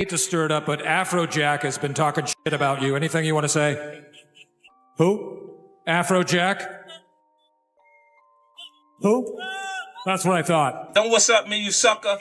hate to stir it up, but Afrojack has been talking shit about you. Anything you want to say? Who? Afrojack? Who? That's what I thought. Don't what's up me, you sucker.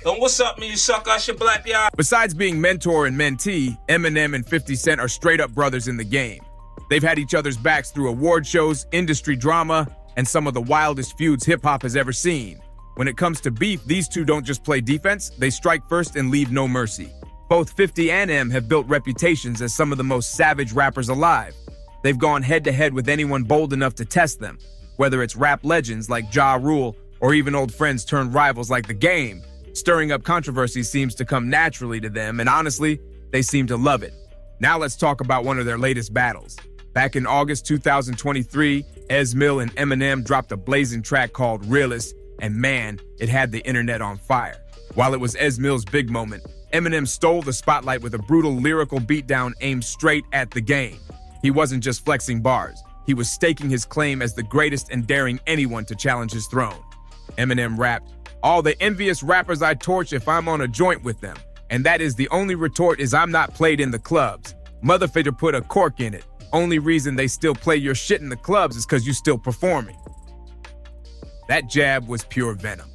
Don't what's up me, you sucker. I should blap ya. Besides being mentor and mentee, Eminem and 50 Cent are straight-up brothers in the game. They've had each other's backs through award shows, industry drama, and some of the wildest feuds hip-hop has ever seen. When it comes to beef, these two don't just play defense, they strike first and leave no mercy. Both 50 and M have built reputations as some of the most savage rappers alive. They've gone head-to-head with anyone bold enough to test them, whether it's rap legends like Ja Rule or even old friends turned rivals like The Game. Stirring up controversy seems to come naturally to them, and honestly, they seem to love it. Now let's talk about one of their latest battles. Back in August 2023, Eminem and Eminem dropped a blazing track called Realist, and man, it had the internet on fire. While it was Eminem's big moment, Eminem stole the spotlight with a brutal lyrical beatdown aimed straight at The Game. He wasn't just flexing bars, he was staking his claim as the greatest and daring anyone to challenge his throne. Eminem rapped, "All the envious rappers I torch if I'm on a joint with them, and that is the only retort is I'm not played in the clubs. Motherfucker put a cork in it. Only reason they still play your shit in the clubs is because you still performing." That jab was pure venom.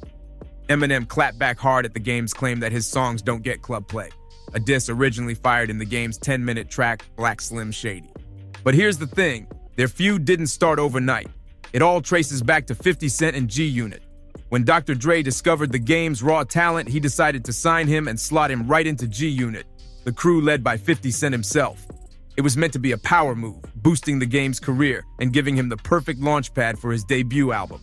Eminem clapped back hard at The Game's claim that his songs don't get club play, a diss originally fired in The Game's 10-minute track, Black Slim Shady. But here's the thing, their feud didn't start overnight. It all traces back to 50 Cent and G-Unit. When Dr. Dre discovered The Game's raw talent, he decided to sign him and slot him right into G-Unit, the crew led by 50 Cent himself. It was meant to be a power move, boosting The Game's career and giving him the perfect launchpad for his debut album.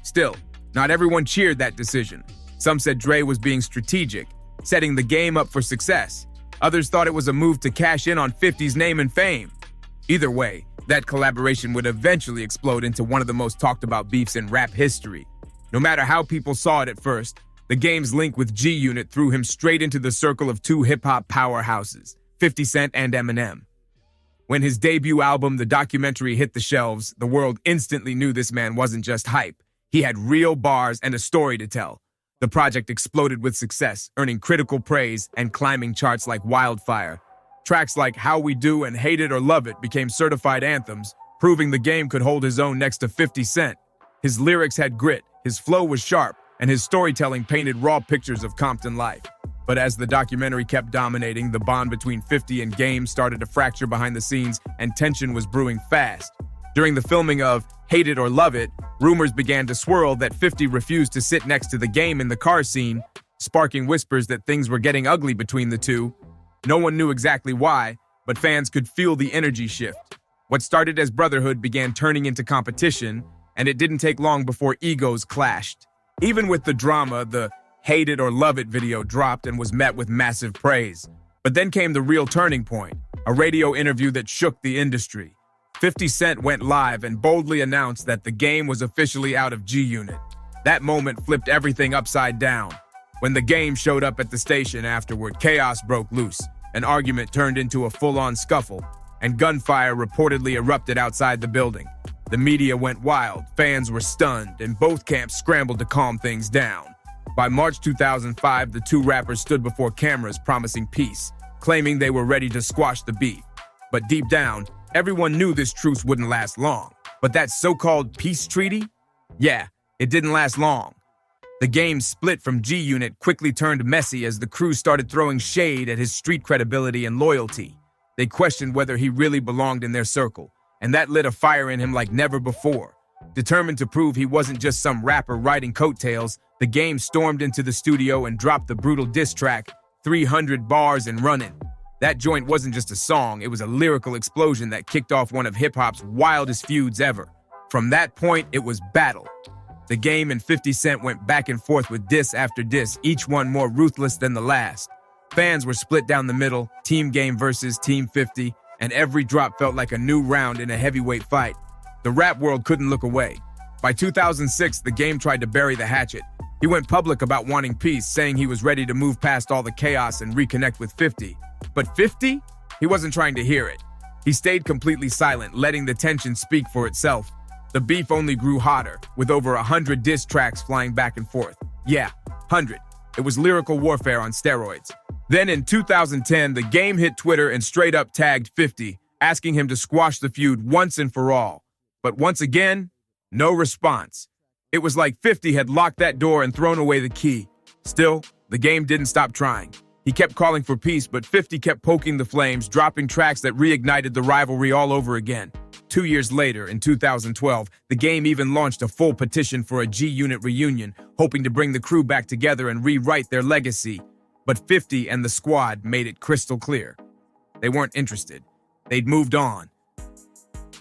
Still, not everyone cheered that decision. Some said Dre was being strategic, setting The Game up for success. Others thought it was a move to cash in on 50's name and fame. Either way, that collaboration would eventually explode into one of the most talked about beefs in rap history. No matter how people saw it at first, The Game's link with G-Unit threw him straight into the circle of two hip-hop powerhouses, 50 Cent and Eminem. When his debut album, The Documentary, hit the shelves, the world instantly knew this man wasn't just hype. He had real bars and a story to tell. The project exploded with success, earning critical praise and climbing charts like wildfire. Tracks like How We Do and Hate It or Love It became certified anthems, proving The Game could hold his own next to 50 Cent. His lyrics had grit, his flow was sharp, and his storytelling painted raw pictures of Compton life. But as the documentary kept dominating, the bond between 50 and Game started to fracture behind the scenes, and tension was brewing fast. During the filming of Hate It or Love It, rumors began to swirl that 50 refused to sit next to The Game in the car scene, sparking whispers that things were getting ugly between the two. No one knew exactly why, but fans could feel the energy shift. What started as brotherhood began turning into competition, and it didn't take long before egos clashed. Even with the drama, the Hate It or Love It video dropped and was met with massive praise. But then came the real turning point, a radio interview that shook the industry. 50 Cent went live and boldly announced that The Game was officially out of G-Unit. That moment flipped everything upside down. When The Game showed up at the station afterward, chaos broke loose. An argument turned into a full-on scuffle, and gunfire reportedly erupted outside the building. The media went wild, fans were stunned, and both camps scrambled to calm things down. By March 2005, the two rappers stood before cameras promising peace, claiming they were ready to squash the beef. But deep down, everyone knew this truce wouldn't last long. But that so-called peace treaty? Yeah, it didn't last long. The Game split from G-Unit quickly turned messy as the crew started throwing shade at his street credibility and loyalty. They questioned whether he really belonged in their circle, and that lit a fire in him like never before. Determined to prove he wasn't just some rapper riding coattails, The Game stormed into the studio and dropped the brutal diss track, 300 Bars and Runnin'. That joint wasn't just a song, it was a lyrical explosion that kicked off one of hip-hop's wildest feuds ever. From that point, it was battle. The Game and 50 Cent went back and forth with diss after diss, each one more ruthless than the last. Fans were split down the middle, Team Game versus Team 50, and every drop felt like a new round in a heavyweight fight. The rap world couldn't look away. By 2006, The Game tried to bury the hatchet. He went public about wanting peace, saying he was ready to move past all the chaos and reconnect with 50. But 50? He wasn't trying to hear it. He stayed completely silent, letting the tension speak for itself. The beef only grew hotter, with over 100 diss tracks flying back and forth. Yeah, 100. It was lyrical warfare on steroids. Then in 2010, The Game hit Twitter and straight up tagged 50, asking him to squash the feud once and for all. But once again, no response. It was like 50 had locked that door and thrown away the key. Still, The Game didn't stop trying. He kept calling for peace, but 50 kept poking the flames, dropping tracks that reignited the rivalry all over again. 2 years later, in 2012, The Game even launched a full petition for a G-Unit reunion, hoping to bring the crew back together and rewrite their legacy. But 50 and the squad made it crystal clear. They weren't interested. They'd moved on.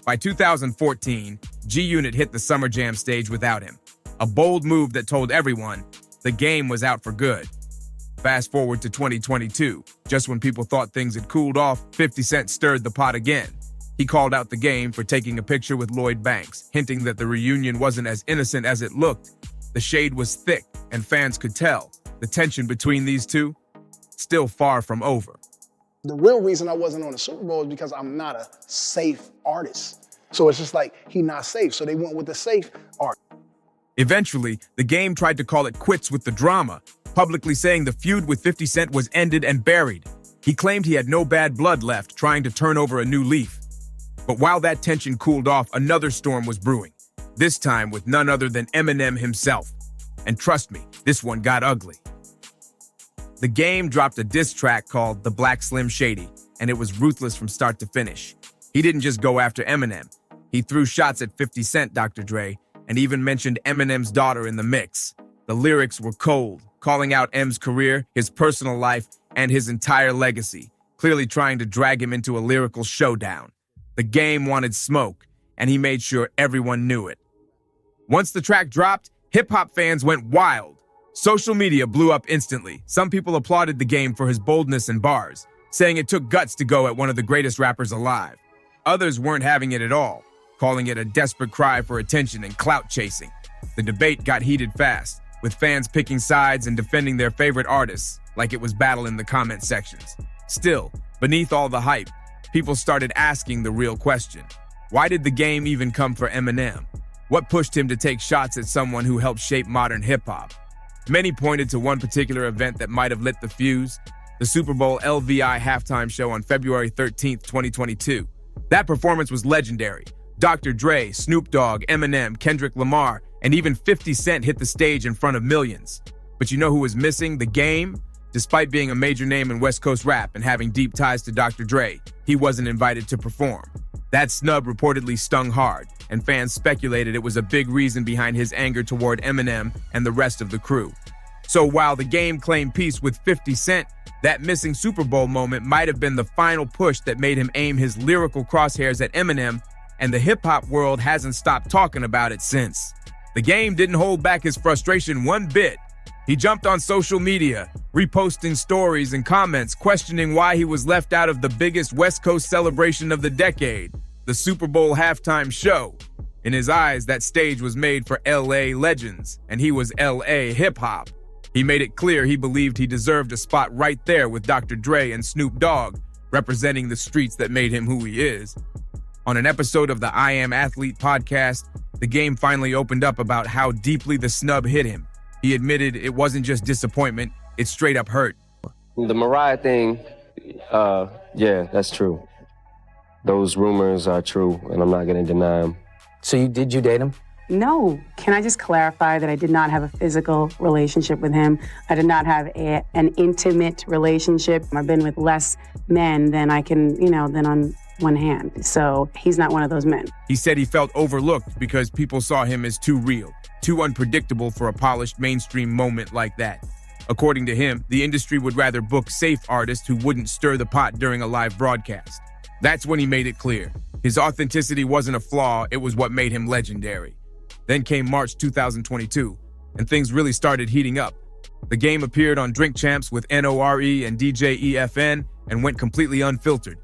By 2014, G-Unit hit the Summer Jam stage without him. A bold move that told everyone The Game was out for good. Fast forward to 2022, just when people thought things had cooled off, 50 Cent stirred the pot again. He called out The Game for taking a picture with Lloyd Banks, hinting that the reunion wasn't as innocent as it looked. The shade was thick, and fans could tell. The tension between these two, still far from over. The real reason I wasn't on the Super Bowl is because I'm not a safe artist. So it's just like, he not safe, so they went with the safe art. Eventually, The Game tried to call it quits with the drama, publicly saying the feud with 50 Cent was ended and buried. He claimed he had no bad blood left, trying to turn over a new leaf. But while that tension cooled off, another storm was brewing, this time with none other than Eminem himself. And trust me, this one got ugly. The Game dropped a diss track called The Black Slim Shady, and it was ruthless from start to finish. He didn't just go after Eminem. He threw shots at 50 Cent, Dr. Dre, and even mentioned Eminem's daughter in the mix. The lyrics were cold, calling out M's career, his personal life, and his entire legacy, clearly trying to drag him into a lyrical showdown. The Game wanted smoke, and he made sure everyone knew it. Once the track dropped, hip-hop fans went wild. Social media blew up instantly. Some people applauded The Game for his boldness and bars, saying it took guts to go at one of the greatest rappers alive. Others weren't having it at all, calling it a desperate cry for attention and clout chasing. The debate got heated fast, with fans picking sides and defending their favorite artists, like it was battle in the comment sections. Still, beneath all the hype, people started asking the real question. Why did The Game even come for Eminem? What pushed him to take shots at someone who helped shape modern hip-hop? Many pointed to one particular event that might have lit the fuse, the Super Bowl LVI halftime show on February 13th, 2022. That performance was legendary. Dr. Dre, Snoop Dogg, Eminem, Kendrick Lamar, and even 50 Cent hit the stage in front of millions. But you know who was missing? The Game? Despite being a major name in West Coast rap and having deep ties to Dr. Dre, he wasn't invited to perform. That snub reportedly stung hard, and fans speculated it was a big reason behind his anger toward Eminem and the rest of the crew. So while The Game claimed peace with 50 Cent, that missing Super Bowl moment might have been the final push that made him aim his lyrical crosshairs at Eminem, and the hip-hop world hasn't stopped talking about it since. The Game didn't hold back his frustration one bit. He jumped on social media, reposting stories and comments questioning why he was left out of the biggest West Coast celebration of the decade, the Super Bowl halftime show. In his eyes, that stage was made for LA legends, and he was LA hip-hop. He made it clear he believed he deserved a spot right there with Dr. Dre and Snoop Dogg, representing the streets that made him who he is. On an episode of the I Am Athlete podcast, The Game finally opened up about how deeply the snub hit him. He admitted it wasn't just disappointment, it straight up hurt. The Mariah thing, yeah, that's true. Those rumors are true, and I'm not going to deny them. So did you date him? No. Can I just clarify that I did not have a physical relationship with him? I did not have an intimate relationship. I've been with less men than I can, than on one hand. So he's not one of those men. He said he felt overlooked because people saw him as too real, too unpredictable for a polished mainstream moment like that. According to him, the industry would rather book safe artists who wouldn't stir the pot during a live broadcast. That's when he made it clear. His authenticity wasn't a flaw, it was what made him legendary. Then came March 2022, and things really started heating up. The Game appeared on Drink Champs with NORE and DJ EFN and went completely unfiltered.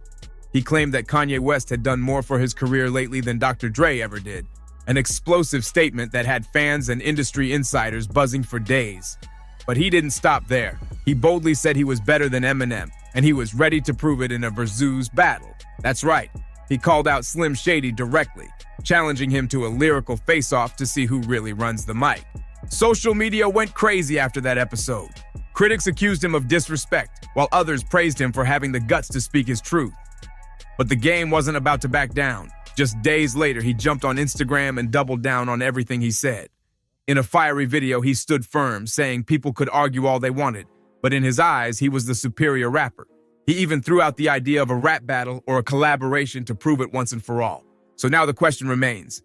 He claimed that Kanye West had done more for his career lately than Dr. Dre ever did. An explosive statement that had fans and industry insiders buzzing for days. But he didn't stop there. He boldly said he was better than Eminem, and he was ready to prove it in a versus battle. That's right, he called out Slim Shady directly, challenging him to a lyrical face-off to see who really runs the mic. Social media went crazy after that episode. Critics accused him of disrespect, while others praised him for having the guts to speak his truth. But the game wasn't about to back down. Just days later, he jumped on Instagram and doubled down on everything he said. In a fiery video, he stood firm, saying people could argue all they wanted, but in his eyes, he was the superior rapper. He even threw out the idea of a rap battle or a collaboration to prove it once and for all. So now the question remains,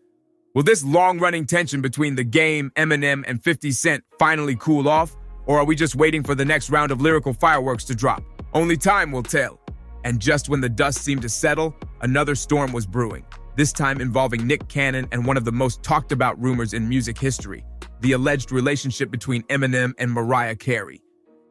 will this long-running tension between The Game, Eminem, and 50 Cent finally cool off, or are we just waiting for the next round of lyrical fireworks to drop? Only time will tell. And just when the dust seemed to settle, another storm was brewing, this time involving Nick Cannon and one of the most talked about rumors in music history, the alleged relationship between Eminem and Mariah Carey.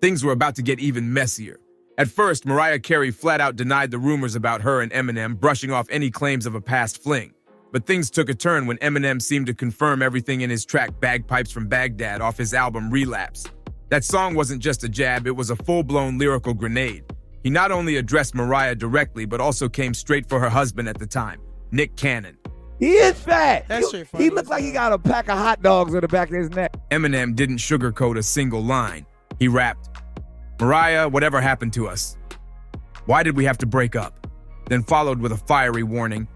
Things were about to get even messier. At first, Mariah Carey flat out denied the rumors about her and Eminem, brushing off any claims of a past fling. But things took a turn when Eminem seemed to confirm everything in his track Bagpipes from Baghdad off his album Relapse. That song wasn't just a jab, it was a full-blown lyrical grenade. He not only addressed Mariah directly, but also came straight for her husband at the time, Nick Cannon. He is fat. That's straight funny. He looked like he got a pack of hot dogs on the back of his neck. Eminem didn't sugarcoat a single line. He rapped, "Mariah, whatever happened to us? Why did we have to break up?" Then followed with a fiery warning,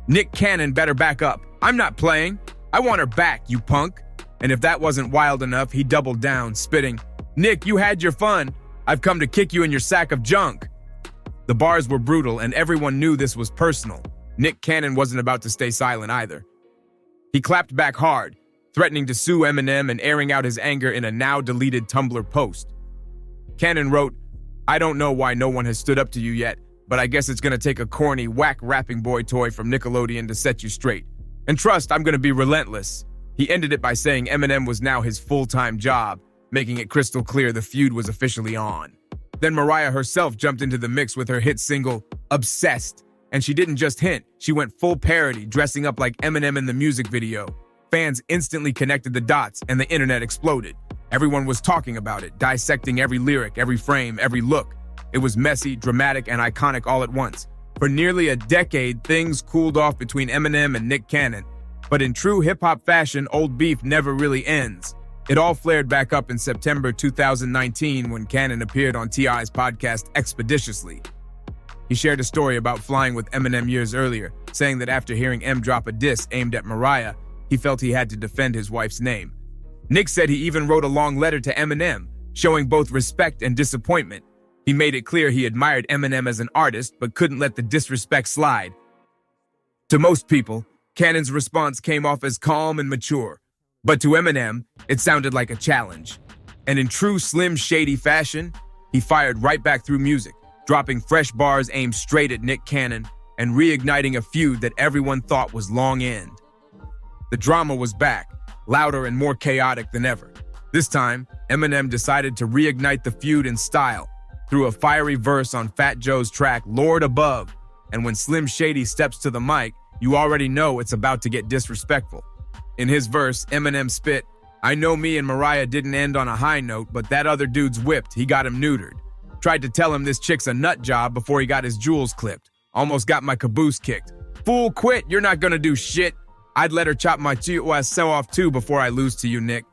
"Nick Cannon better back up. I'm not playing. I want her back, you punk." And if that wasn't wild enough, he doubled down, spitting, "Nick, you had your fun. I've come to kick you in your sack of junk." The bars were brutal, and everyone knew this was personal. Nick Cannon wasn't about to stay silent either. He clapped back hard, threatening to sue Eminem and airing out his anger in a now-deleted Tumblr post. Cannon wrote, "I don't know why no one has stood up to you yet, but I guess it's gonna take a corny, whack rapping boy toy from Nickelodeon to set you straight. And trust, I'm gonna be relentless." He ended it by saying Eminem was now his full-time job, making it crystal clear the feud was officially on. Then Mariah herself jumped into the mix with her hit single, Obsessed. And she didn't just hint, she went full parody, dressing up like Eminem in the music video. Fans instantly connected the dots, and the internet exploded. Everyone was talking about it, dissecting every lyric, every frame, every look. It was messy, dramatic, and iconic all at once. For nearly a decade, things cooled off between Eminem and Nick Cannon. But in true hip-hop fashion, old beef never really ends. It all flared back up in September 2019 when Cannon appeared on T.I.'s podcast Expeditiously. He shared a story about flying with Eminem years earlier, saying that after hearing M drop a diss aimed at Mariah, he felt he had to defend his wife's name. Nick said he even wrote a long letter to Eminem, showing both respect and disappointment. He made it clear he admired Eminem as an artist, but couldn't let the disrespect slide. To most people, Cannon's response came off as calm and mature, but to Eminem, it sounded like a challenge. And in true Slim Shady fashion, he fired right back through music, dropping fresh bars aimed straight at Nick Cannon and reigniting a feud that everyone thought was long end. The drama was back, louder and more chaotic than ever. This time, Eminem decided to reignite the feud in style through a fiery verse on Fat Joe's track Lord Above. And when Slim Shady steps to the mic, you already know it's about to get disrespectful. In his verse, Eminem spit, "I know me and Mariah didn't end on a high note, but that other dude's whipped, he got him neutered. Tried to tell him this chick's a nut job before he got his jewels clipped. Almost got my caboose kicked. Fool, quit, you're not gonna do shit. I'd let her chop my TOS off too before I lose to you, Nick."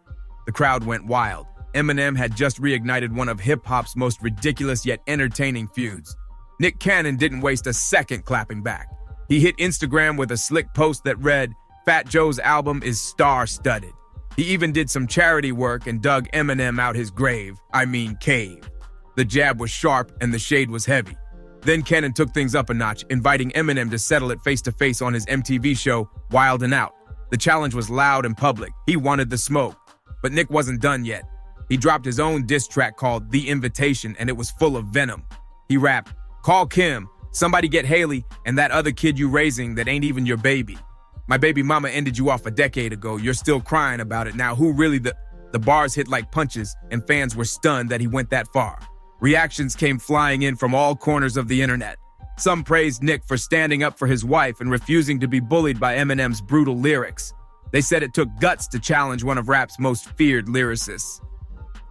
The crowd went wild. Eminem had just reignited one of hip-hop's most ridiculous yet entertaining feuds. Nick Cannon didn't waste a second clapping back. He hit Instagram with a slick post that read, "Fat Joe's album is star-studded." He even did some charity work and dug Eminem out his grave, cave. The jab was sharp and the shade was heavy. Then Cannon took things up a notch, inviting Eminem to settle it face-to-face on his MTV show, Wild 'N Out. The challenge was loud and public. He wanted the smoke. But Nick wasn't done yet. He dropped his own diss track called The Invitation, and it was full of venom. He rapped, "Call Kim, somebody get Haley, and that other kid you raising that ain't even your baby. My baby mama ended you off a decade ago. You're still crying about it. Now who really the bars hit like punches, and fans were stunned that he went that far. Reactions came flying in from all corners of the internet. Some praised Nick for standing up for his wife and refusing to be bullied by Eminem's brutal lyrics. They said it took guts to challenge one of rap's most feared lyricists.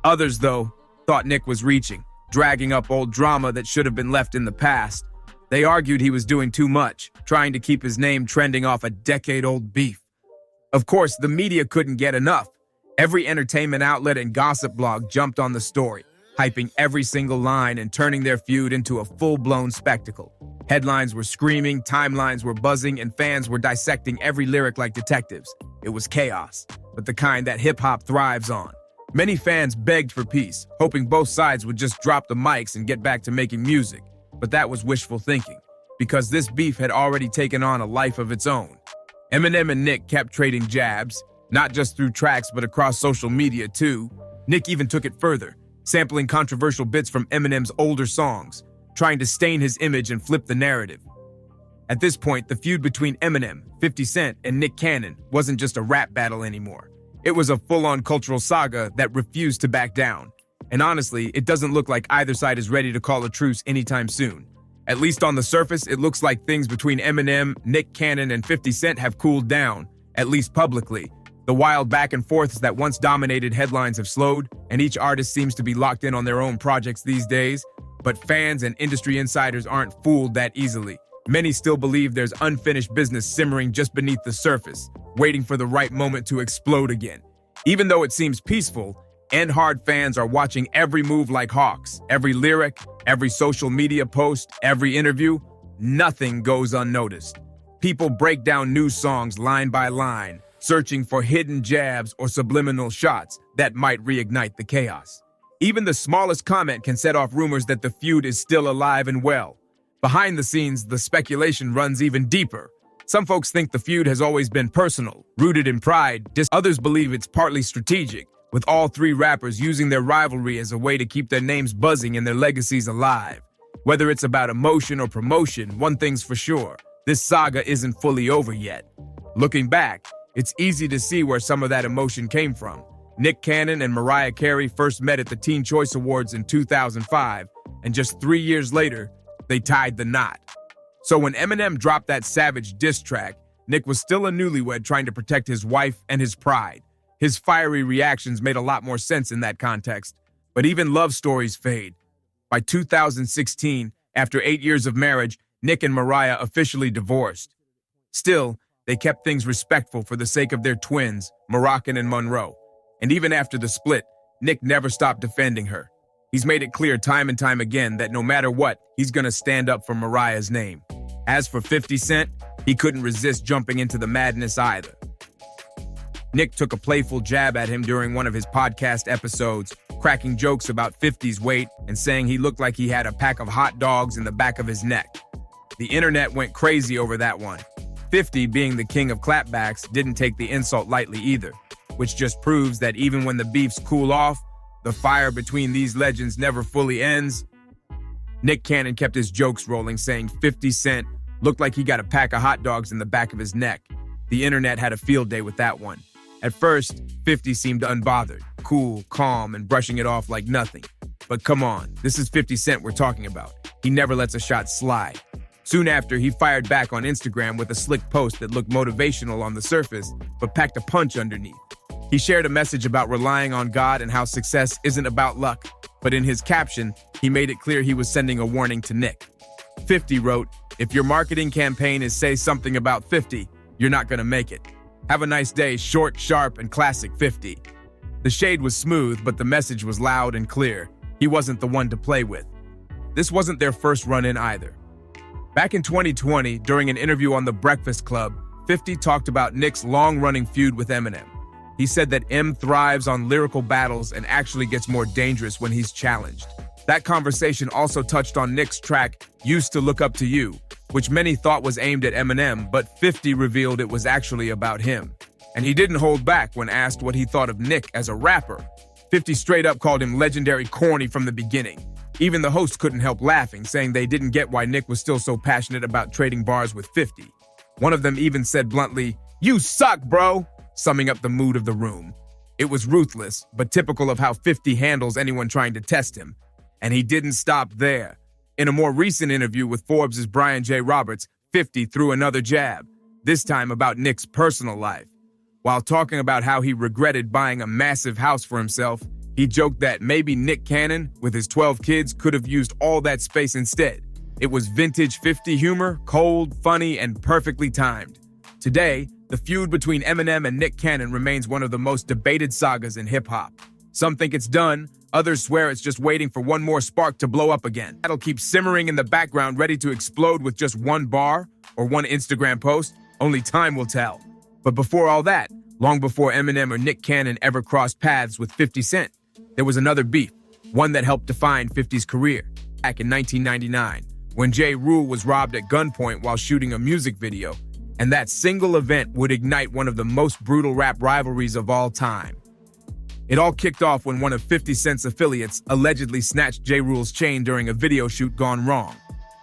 Others, though, thought Nick was reaching, dragging up old drama that should have been left in the past. They argued he was doing too much, trying to keep his name trending off a decade-old beef. Of course, the media couldn't get enough. Every entertainment outlet and gossip blog jumped on the story. hyping every single line and turning their feud into a full-blown spectacle. Headlines were screaming, timelines were buzzing, and fans were dissecting every lyric like detectives. It was chaos, but the kind that hip-hop thrives on. Many fans begged for peace, hoping both sides would just drop the mics and get back to making music. But that was wishful thinking, because this beef had already taken on a life of its own. Eminem and Nick kept trading jabs, not just through tracks but across social media too. Nick even took it further, sampling controversial bits from Eminem's older songs, trying to stain his image and flip the narrative. At this point, the feud between Eminem, 50 Cent, and Nick Cannon wasn't just a rap battle anymore. It was a full-on cultural saga that refused to back down. And honestly, it doesn't look like either side is ready to call a truce anytime soon. At least on the surface, it looks like things between Eminem, Nick Cannon, and 50 Cent have cooled down, at least publicly. The wild back and forths that once dominated headlines have slowed, and each artist seems to be locked in on their own projects these days. But fans and industry insiders aren't fooled that easily. Many still believe there's unfinished business simmering just beneath the surface, waiting for the right moment to explode again. Even though it seems peaceful, Hard fans are watching every move like hawks. Every lyric, every social media post, every interview, nothing goes unnoticed. People break down new songs line by line, searching for hidden jabs or subliminal shots that might reignite the chaos. Even the smallest comment can set off rumors that the feud is still alive and well. Behind the scenes, the speculation runs even deeper. Some folks think the feud has always been personal, rooted in pride. Others believe it's partly strategic, with all three rappers using their rivalry as a way to keep their names buzzing and their legacies alive. Whether it's about emotion or promotion, one thing's for sure: this saga isn't fully over yet. Looking back, it's easy to see where some of that emotion came from. Nick Cannon and Mariah Carey first met at the Teen Choice Awards in 2005, and just 3 years later, they tied the knot. So when Eminem dropped that savage diss track, Nick was still a newlywed trying to protect his wife and his pride. His fiery reactions made a lot more sense in that context. But even love stories fade. By 2016, after 8 years of marriage, Nick and Mariah officially divorced. Still, they kept things respectful for the sake of their twins, Moroccan and Monroe. And even after the split, Nick never stopped defending her. He's made it clear time and time again that no matter what, he's gonna stand up for Mariah's name. As for 50 Cent, he couldn't resist jumping into the madness either. Nick took a playful jab at him during one of his podcast episodes, cracking jokes about 50's weight and saying he looked like he had a pack of hot dogs in the back of his neck. The internet went crazy over that one. 50, being the king of clapbacks, didn't take the insult lightly either, which just proves that even when the beefs cool off, the fire between these legends never fully ends. Nick Cannon kept his jokes rolling, saying 50 Cent looked like he got a pack of hot dogs in the back of his neck. The internet had a field day with that one. At first, 50 seemed unbothered, cool, calm, and brushing it off like nothing. But come on, this is 50 Cent we're talking about. He never lets a shot slide. Soon after, he fired back on Instagram with a slick post that looked motivational on the surface, but packed a punch underneath. He shared a message about relying on God and how success isn't about luck, but in his caption, he made it clear he was sending a warning to Nick. 50 wrote, "If your marketing campaign is say something about 50, you're not gonna make it. Have a nice day, short, sharp, and classic 50. The shade was smooth, but the message was loud and clear. He wasn't the one to play with. This wasn't their first run-in either. Back in 2020, during an interview on The Breakfast Club, 50 talked about Nick's long-running feud with Eminem. He said that M thrives on lyrical battles and actually gets more dangerous when he's challenged. That conversation also touched on Nick's track, Used to Look Up to You, which many thought was aimed at Eminem, but 50 revealed it was actually about him. And he didn't hold back when asked what he thought of Nick as a rapper. 50 straight up called him legendary corny from the beginning. Even the host couldn't help laughing, saying they didn't get why Nick was still so passionate about trading bars with 50. One of them even said bluntly, "You suck, bro," summing up the mood of the room. It was ruthless, but typical of how 50 handles anyone trying to test him. And he didn't stop there. In a more recent interview with Forbes' Brian J. Roberts, 50 threw another jab, this time about Nick's personal life. While talking about how he regretted buying a massive house for himself, he joked that maybe Nick Cannon, with his 12 kids, could have used all that space instead. It was vintage 50 humor, cold, funny, and perfectly timed. Today, the feud between Eminem and Nick Cannon remains one of the most debated sagas in hip-hop. Some think it's done, Others swear it's just waiting for one more spark to blow up again. That'll keep simmering in the background, ready to explode with just one bar or one Instagram post. Only time will tell. But before all that, long before Eminem or Nick Cannon ever crossed paths with 50 Cent, there was another beef, one that helped define 50's career. Back in 1999, when Ja Rule was robbed at gunpoint while shooting a music video, and that single event would ignite one of the most brutal rap rivalries of all time. It all kicked off when one of 50 Cent's affiliates allegedly snatched Ja Rule's chain during a video shoot gone wrong.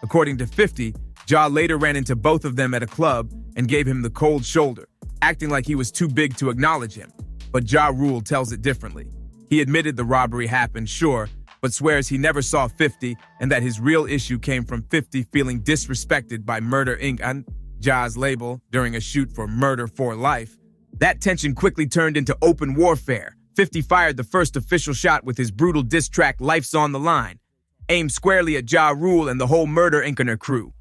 According to 50, Ja later ran into both of them at a club and gave him the cold shoulder, acting like he was too big to acknowledge him. But Ja Rule tells it differently. He admitted the robbery happened, sure, but swears he never saw 50 and that his real issue came from 50 feeling disrespected by Murder Inc. and Ja's label during a shoot for Murder for Life. That tension quickly turned into open warfare. 50 fired the first official shot with his brutal diss track Life's on the Line, aimed squarely at Ja Rule and the whole Murder Inc. crew.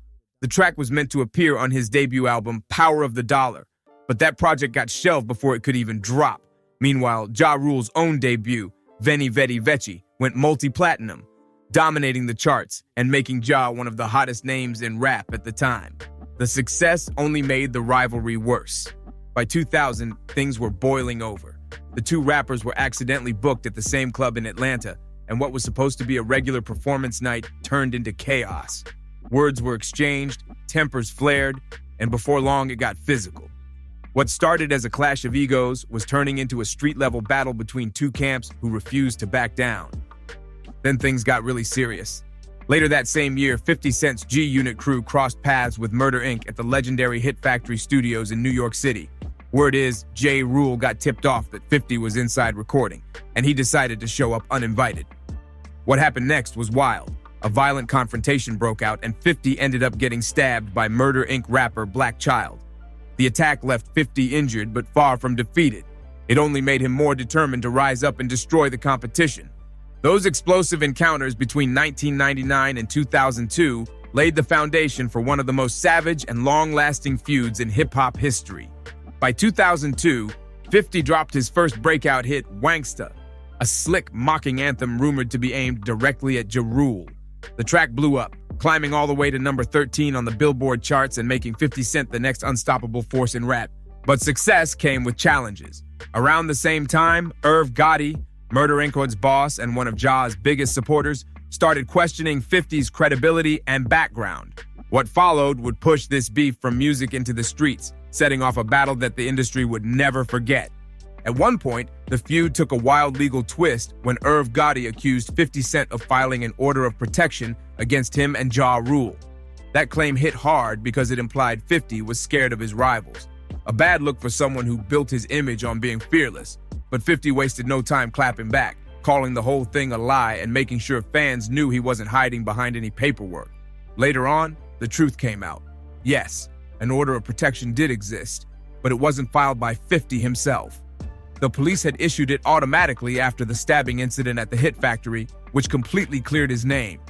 The track was meant to appear on his debut album, Power of the Dollar, but that project got shelved before it could even drop. Meanwhile, Ja Rule's own debut, Veni Vedi Veci, went multi-platinum, dominating the charts and making Ja one of the hottest names in rap at the time. The success only made the rivalry worse. By 2000, things were boiling over. The two rappers were accidentally booked at the same club in Atlanta, and what was supposed to be a regular performance night turned into chaos. Words were exchanged, tempers flared, and before long it got physical. What started as a clash of egos was turning into a street-level battle between two camps who refused to back down. Then things got really serious. Later that same year, 50 Cent's G-Unit crew crossed paths with Murder Inc. at the legendary Hit Factory Studios in New York City. Word is, Ja Rule got tipped off that 50 was inside recording, and he decided to show up uninvited. What happened next was wild. A violent confrontation broke out, and 50 ended up getting stabbed by Murder Inc. rapper Black Child. The attack left 50 injured, but far from defeated. It only made him more determined to rise up and destroy the competition. Those explosive encounters between 1999 and 2002 laid the foundation for one of the most savage and long-lasting feuds in hip-hop history. By 2002, 50 dropped his first breakout hit, Wanksta, a slick, mocking anthem rumored to be aimed directly at Ja Rule. The track blew up, climbing all the way to number 13 on the Billboard charts and making 50 Cent the next unstoppable force in rap. But success came with challenges. Around the same time, Irv Gotti, Murder Inc.'s boss and one of Ja's biggest supporters, started questioning 50's credibility and background. What followed would push this beef from music into the streets, setting off a battle that the industry would never forget. At one point, the feud took a wild legal twist when Irv Gotti accused 50 Cent of filing an order of protection against him and Ja Rule. That claim hit hard because it implied 50 was scared of his rivals. A bad look for someone who built his image on being fearless, but 50 wasted no time clapping back, calling the whole thing a lie and making sure fans knew he wasn't hiding behind any paperwork. Later on, the truth came out. Yes, an order of protection did exist, but it wasn't filed by 50 himself. The police had issued it automatically after the stabbing incident at the Hit Factory, which completely cleared his name.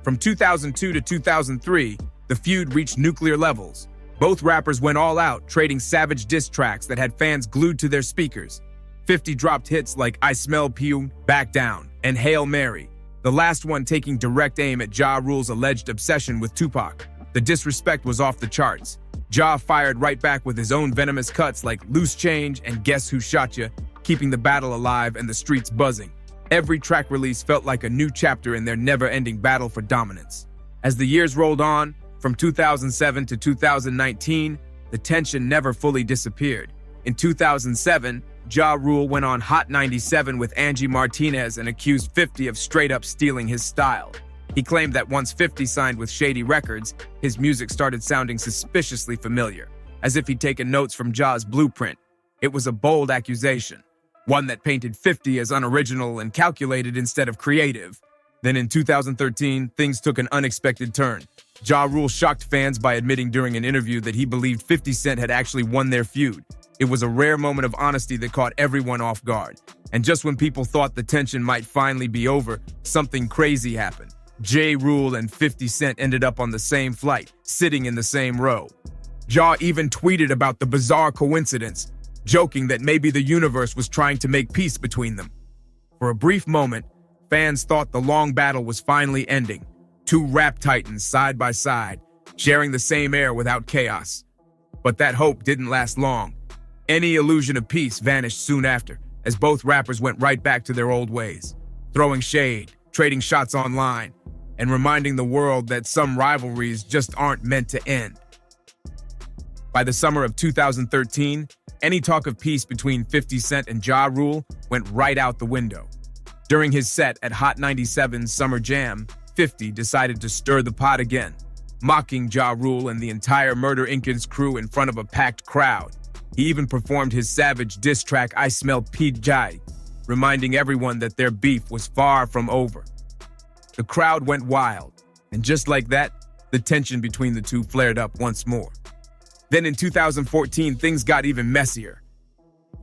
From 2002 to 2003, the feud reached nuclear levels. Both rappers went all out, trading savage diss tracks that had fans glued to their speakers. 50 dropped hits like I Smell Pew, Back Down, and Hail Mary, the last one taking direct aim at Ja Rule's alleged obsession with Tupac. The disrespect was off the charts. Ja fired right back with his own venomous cuts like Loose Change and Guess Who Shot Ya, keeping the battle alive and the streets buzzing. Every track release felt like a new chapter in their never-ending battle for dominance. As the years rolled on, from 2007 to 2019, the tension never fully disappeared. In 2007, Ja Rule went on Hot 97 with Angie Martinez and accused 50 of straight-up stealing his style. He claimed that once 50 signed with Shady Records, his music started sounding suspiciously familiar, as if he'd taken notes from Ja's blueprint. It was a bold accusation, one that painted 50 as unoriginal and calculated instead of creative. Then in 2013, things took an unexpected turn. Ja Rule shocked fans by admitting during an interview that he believed 50 Cent had actually won their feud. It was a rare moment of honesty that caught everyone off guard. And just when people thought the tension might finally be over, something crazy happened. Ja Rule and 50 Cent ended up on the same flight, sitting in the same row. Ja even tweeted about the bizarre coincidence, joking that maybe the universe was trying to make peace between them. For a brief moment, fans thought the long battle was finally ending. Two rap titans side by side, sharing the same air without chaos. But that hope didn't last long. Any illusion of peace vanished soon after, as both rappers went right back to their old ways, throwing shade, trading shots online, and reminding the world that some rivalries just aren't meant to end. By the summer of 2013, any talk of peace between 50 Cent and Ja Rule went right out the window. During his set at Hot 97's Summer Jam, 50 decided to stir the pot again, mocking Ja Rule and the entire Murder Inc.'s crew in front of a packed crowd. He even performed his savage diss track I Smell P. Jai, reminding everyone that their beef was far from over. The crowd went wild, and just like that, the tension between the two flared up once more. Then in 2014, things got even messier.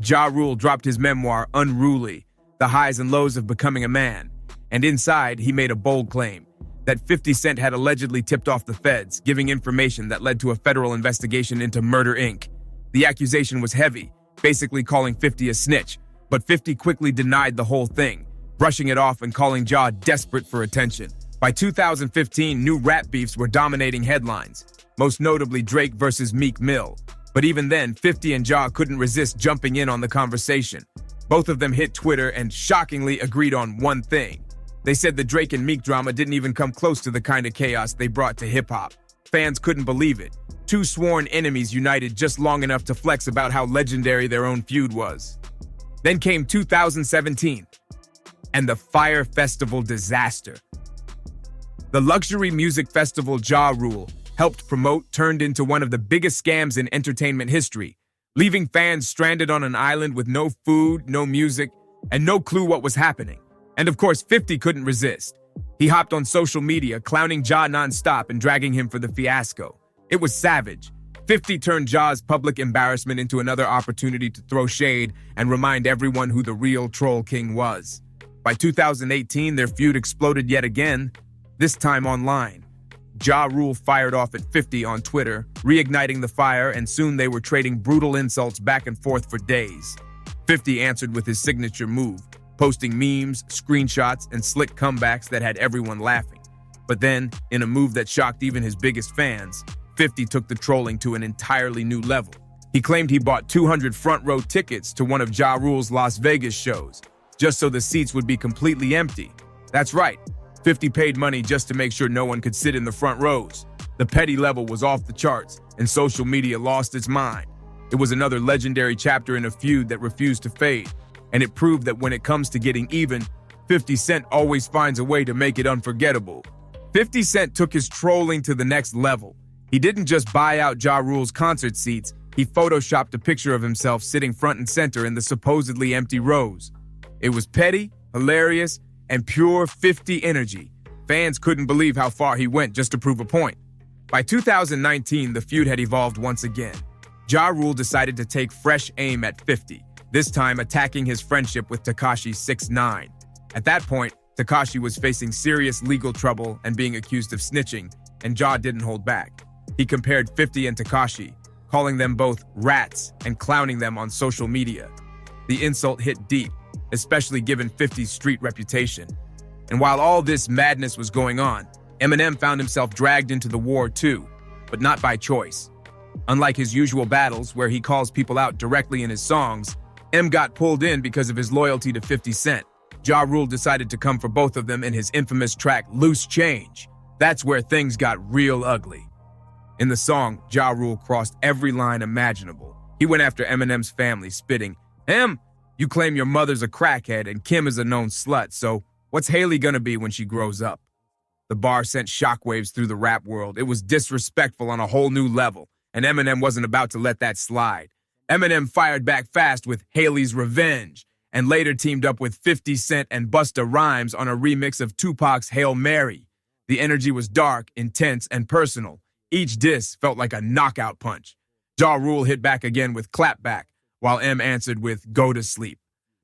Ja Rule dropped his memoir, Unruly, The Highs and Lows of Becoming a Man, and inside, he made a bold claim that 50 Cent had allegedly tipped off the feds, giving information that led to a federal investigation into Murder Inc. The accusation was heavy, basically calling 50 a snitch, but 50 quickly denied the whole thing, brushing it off and calling Ja desperate for attention. By 2015, new rap beefs were dominating headlines, most notably Drake versus Meek Mill. But even then, 50 and Ja couldn't resist jumping in on the conversation. Both of them hit Twitter and shockingly agreed on one thing. They said the Drake and Meek drama didn't even come close to the kind of chaos they brought to hip-hop. Fans couldn't believe it. Two sworn enemies united just long enough to flex about how legendary their own feud was. Then came 2017, and the Fire Festival disaster. The luxury music festival Ja Rule helped promote turned into one of the biggest scams in entertainment history, leaving fans stranded on an island with no food, no music, and no clue what was happening. And of course, 50 couldn't resist. He hopped on social media, clowning Ja nonstop and dragging him for the fiasco. It was savage. 50 turned Ja's public embarrassment into another opportunity to throw shade and remind everyone who the real Troll King was. By 2018, their feud exploded yet again, this time online. Ja Rule fired off at 50 on Twitter, reigniting the fire, and soon they were trading brutal insults back and forth for days. 50 answered with his signature move, posting memes, screenshots, and slick comebacks that had everyone laughing. But then, in a move that shocked even his biggest fans, 50 took the trolling to an entirely new level. He claimed he bought 200 front-row tickets to one of Ja Rule's Las Vegas shows, just so the seats would be completely empty. That's right, 50 paid money just to make sure no one could sit in the front rows. The petty level was off the charts, and social media lost its mind. It was another legendary chapter in a feud that refused to fade, and it proved that when it comes to getting even, 50 Cent always finds a way to make it unforgettable. 50 Cent took his trolling to the next level. He didn't just buy out Ja Rule's concert seats, he photoshopped a picture of himself sitting front and center in the supposedly empty rows. It was petty, hilarious, and pure 50 energy. Fans couldn't believe how far he went just to prove a point. By 2019, the feud had evolved once again. Ja Rule decided to take fresh aim at 50, this time attacking his friendship with Tekashi 6ix9ine. At that point, Tekashi was facing serious legal trouble and being accused of snitching, and Ja didn't hold back. He compared 50 and Tekashi, calling them both rats and clowning them on social media. The insult hit deep, especially given 50's street reputation. And while all this madness was going on, Eminem found himself dragged into the war too, but not by choice. Unlike his usual battles, where he calls people out directly in his songs, M got pulled in because of his loyalty to 50 Cent. Ja Rule decided to come for both of them in his infamous track, Loose Change. That's where things got real ugly. In the song, Ja Rule crossed every line imaginable. He went after Eminem's family, spitting, "Em, you claim your mother's a crackhead and Kim is a known slut, so what's Haley gonna be when she grows up?" The bar sent shockwaves through the rap world. It was disrespectful on a whole new level, and Eminem wasn't about to let that slide. Eminem fired back fast with Haley's Revenge, and later teamed up with 50 Cent and Busta Rhymes on a remix of Tupac's Hail Mary. The energy was dark, intense, and personal. Each diss felt like a knockout punch. Ja Rule hit back again with Clapback, while M answered with Go to Sleep.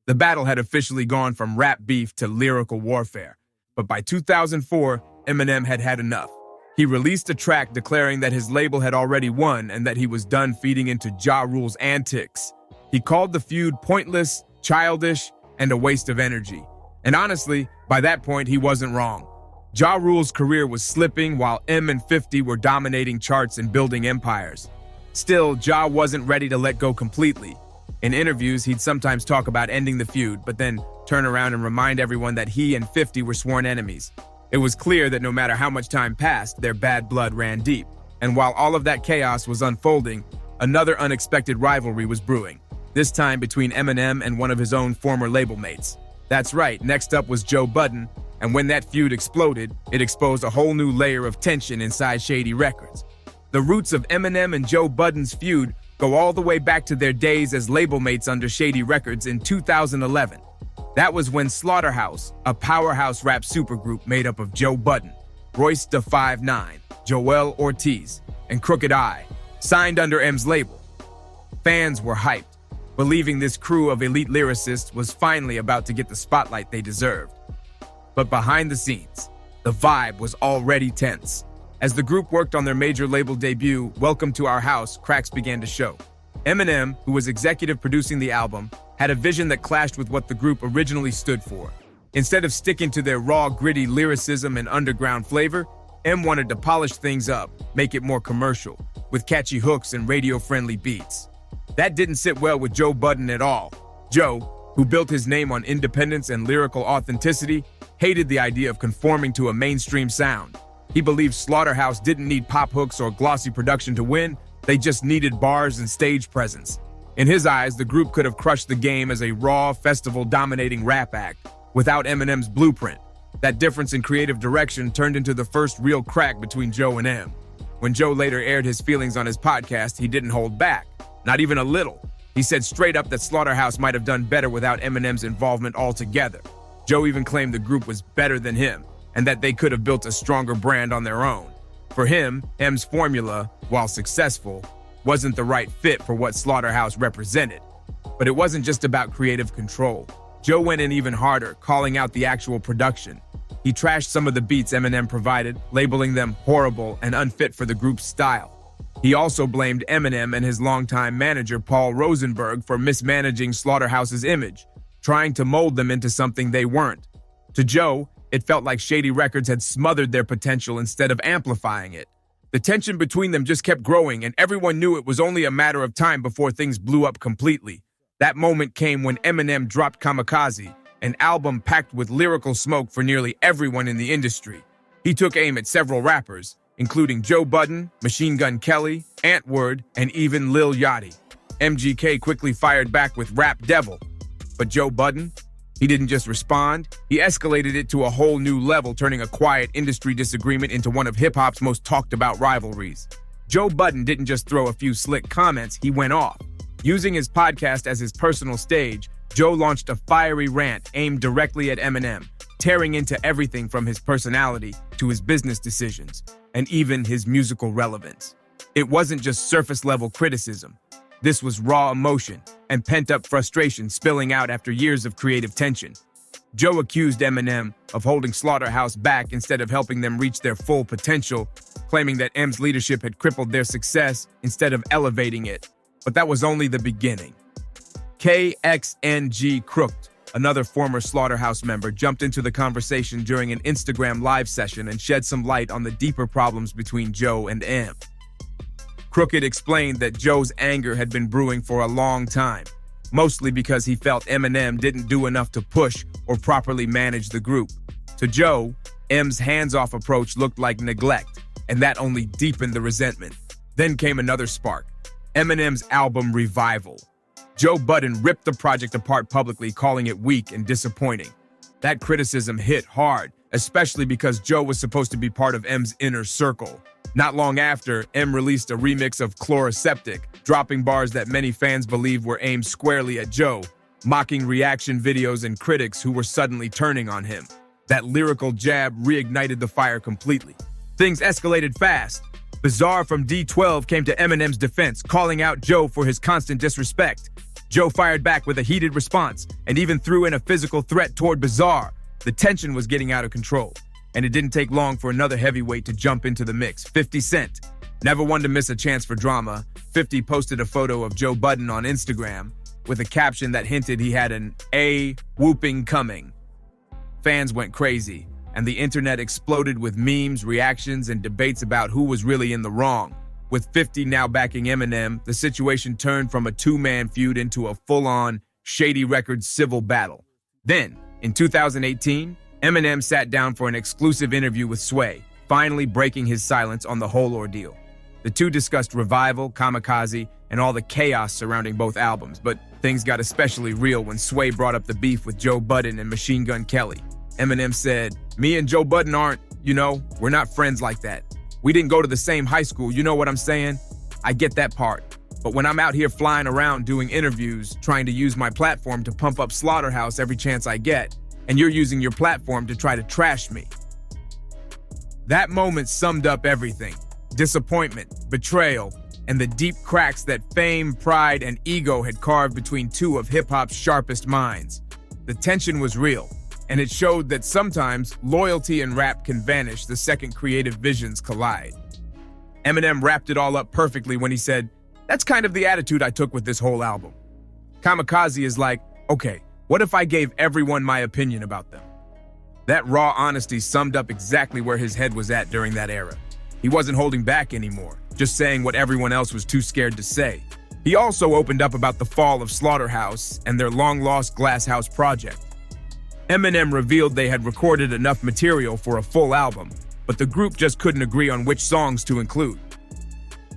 The battle had officially gone from rap beef to lyrical warfare. But by 2004, Eminem had had enough. He released a track declaring that his label had already won and that he was done feeding into Ja Rule's antics. He called the feud pointless, childish, and a waste of energy. And honestly, by that point, he wasn't wrong. Ja Rule's career was slipping while M and 50 were dominating charts and building empires. Still, Ja wasn't ready to let go completely. In interviews, he'd sometimes talk about ending the feud, but then turn around and remind everyone that he and 50 were sworn enemies. It was clear that no matter how much time passed, their bad blood ran deep. And while all of that chaos was unfolding, another unexpected rivalry was brewing, this time between Eminem and one of his own former label mates. That's right, next up was Joe Budden, and when that feud exploded, it exposed a whole new layer of tension inside Shady Records. The roots of Eminem and Joe Budden's feud go all the way back to their days as label mates under Shady Records in 2011. That was when Slaughterhouse, a powerhouse rap supergroup made up of Joe Budden, Royce da 5'9", Joel Ortiz, and Crooked I, signed under M's label. Fans were hyped, believing this crew of elite lyricists was finally about to get the spotlight they deserved. But behind the scenes, the vibe was already tense. As the group worked on their major label debut, Welcome to Our House, cracks began to show. Eminem, who was executive producing the album, had a vision that clashed with what the group originally stood for. Instead of sticking to their raw, gritty lyricism and underground flavor, M wanted to polish things up, make it more commercial, with catchy hooks and radio-friendly beats. That didn't sit well with Joe Budden at all. Joe, who built his name on independence and lyrical authenticity, hated the idea of conforming to a mainstream sound. He believed Slaughterhouse didn't need pop hooks or glossy production to win, they just needed bars and stage presence. In his eyes, the group could have crushed the game as a raw, festival-dominating rap act, without Eminem's blueprint. That difference in creative direction turned into the first real crack between Joe and M. When Joe later aired his feelings on his podcast, he didn't hold back, not even a little. He said straight up that Slaughterhouse might have done better without Eminem's involvement altogether. Joe even claimed the group was better than him, and that they could have built a stronger brand on their own. For him, M's formula, while successful, wasn't the right fit for what Slaughterhouse represented. But it wasn't just about creative control. Joe went in even harder, calling out the actual production. He trashed some of the beats Eminem provided, labeling them horrible and unfit for the group's style. He also blamed Eminem and his longtime manager Paul Rosenberg for mismanaging Slaughterhouse's image, trying to mold them into something they weren't. To Joe, it felt like Shady Records had smothered their potential instead of amplifying it. The tension between them just kept growing, and everyone knew it was only a matter of time before things blew up completely. That moment came when Eminem dropped Kamikaze, an album packed with lyrical smoke for nearly everyone in the industry. He took aim at several rappers, including Joe Budden, Machine Gun Kelly, Antwoord, and even Lil Yachty. MGK quickly fired back with Rap Devil. But Joe Budden? He didn't just respond, he escalated it to a whole new level, turning a quiet industry disagreement into one of hip-hop's most talked-about rivalries. Joe Budden didn't just throw a few slick comments, he went off. Using his podcast as his personal stage, Joe launched a fiery rant aimed directly at Eminem, tearing into everything from his personality to his business decisions, and even his musical relevance. It wasn't just surface-level criticism. This was raw emotion and pent-up frustration spilling out after years of creative tension. Joe accused Eminem of holding Slaughterhouse back instead of helping them reach their full potential, claiming that M's leadership had crippled their success instead of elevating it. But that was only the beginning. KXNG Crooked, another former Slaughterhouse member, jumped into the conversation during an Instagram live session and shed some light on the deeper problems between Joe and M. Crooked explained that Joe's anger had been brewing for a long time, mostly because he felt Eminem didn't do enough to push or properly manage the group. To Joe, M's hands-off approach looked like neglect, and that only deepened the resentment. Then came another spark, Eminem's album Revival. Joe Budden ripped the project apart publicly, calling it weak and disappointing. That criticism hit hard, especially because Joe was supposed to be part of M's inner circle. Not long after, M released a remix of Chloroseptic, dropping bars that many fans believed were aimed squarely at Joe, mocking reaction videos and critics who were suddenly turning on him. That lyrical jab reignited the fire completely. Things escalated fast. Bizarre from D12 came to Eminem's defense, calling out Joe for his constant disrespect. Joe fired back with a heated response and even threw in a physical threat toward Bizarre. The tension was getting out of control. And it didn't take long for another heavyweight to jump into the mix, 50 Cent. Never one to miss a chance for drama, 50 posted a photo of Joe Budden on Instagram with a caption that hinted he had an A whooping coming. fans went crazy, and the internet exploded with memes, reactions, and debates about who was really in the wrong. With 50 now backing Eminem, the situation turned from a two-man feud into a full-on, Shady Records civil battle. Then, in 2018, Eminem sat down for an exclusive interview with Sway, finally breaking his silence on the whole ordeal. The two discussed Revival, Kamikaze, and all the chaos surrounding both albums, but things got especially real when Sway brought up the beef with Joe Budden and Machine Gun Kelly. Eminem said, "Me and Joe Budden aren't, we're not friends like that. We didn't go to the same high school, you know what I'm saying? I get that part. But when I'm out here flying around doing interviews, trying to use my platform to pump up Slaughterhouse every chance I get, and you're using your platform to try to trash me." That moment summed up everything: disappointment, betrayal, and the deep cracks that fame, pride, and ego had carved between two of hip-hop's sharpest minds. The tension was real, and it showed that sometimes loyalty and rap can vanish the second creative visions collide. Eminem wrapped it all up perfectly when he said, "That's kind of the attitude I took with this whole album." Kamikaze is like, okay, what if I gave everyone my opinion about them? That raw honesty summed up exactly where his head was at during that era. He wasn't holding back anymore, just saying what everyone else was too scared to say. He also opened up about the fall of Slaughterhouse and their long-lost Glass House project. Eminem revealed they had recorded enough material for a full album, but the group just couldn't agree on which songs to include.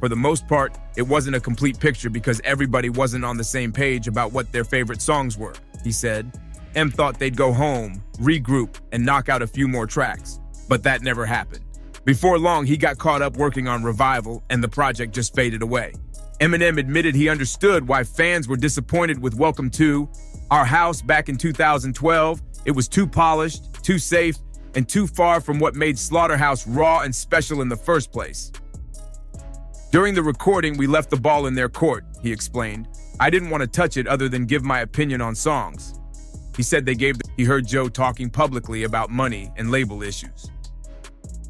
For the most part, it wasn't a complete picture because everybody wasn't on the same page about what their favorite songs were, he said. M thought they'd go home, regroup, and knock out a few more tracks, but that never happened. Before long, he got caught up working on Revival, and the project just faded away. Eminem admitted he understood why fans were disappointed with Welcome to Our House back in 2012. It was too polished, too safe, and too far from what made Slaughterhouse raw and special in the first place. "During the recording, we left the ball in their court," he explained. "I didn't want to touch it other than give my opinion on songs." He said he heard Joe talking publicly about money and label issues.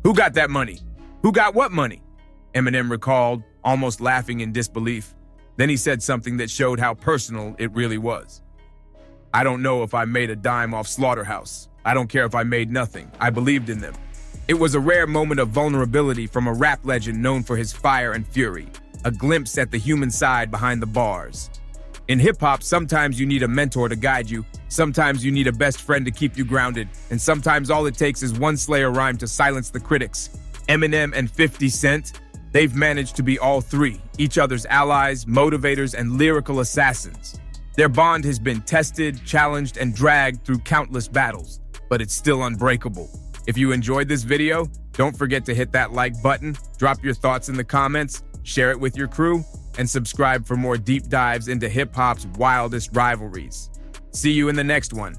"Who got that money? Who got what money?" Eminem recalled, almost laughing in disbelief. Then he said something that showed how personal it really was. "I don't know if I made a dime off Slaughterhouse. I don't care if I made nothing. I believed in them." It was a rare moment of vulnerability from a rap legend known for his fire and fury, a glimpse at the human side behind the bars. In hip-hop, sometimes you need a mentor to guide you, sometimes you need a best friend to keep you grounded, and sometimes all it takes is one Slayer rhyme to silence the critics. Eminem and 50 Cent, they've managed to be all three, each other's allies, motivators, and lyrical assassins. Their bond has been tested, challenged, and dragged through countless battles, but it's still unbreakable. If you enjoyed this video, don't forget to hit that like button, drop your thoughts in the comments, share it with your crew, and subscribe for more deep dives into hip-hop's wildest rivalries. See you in the next one.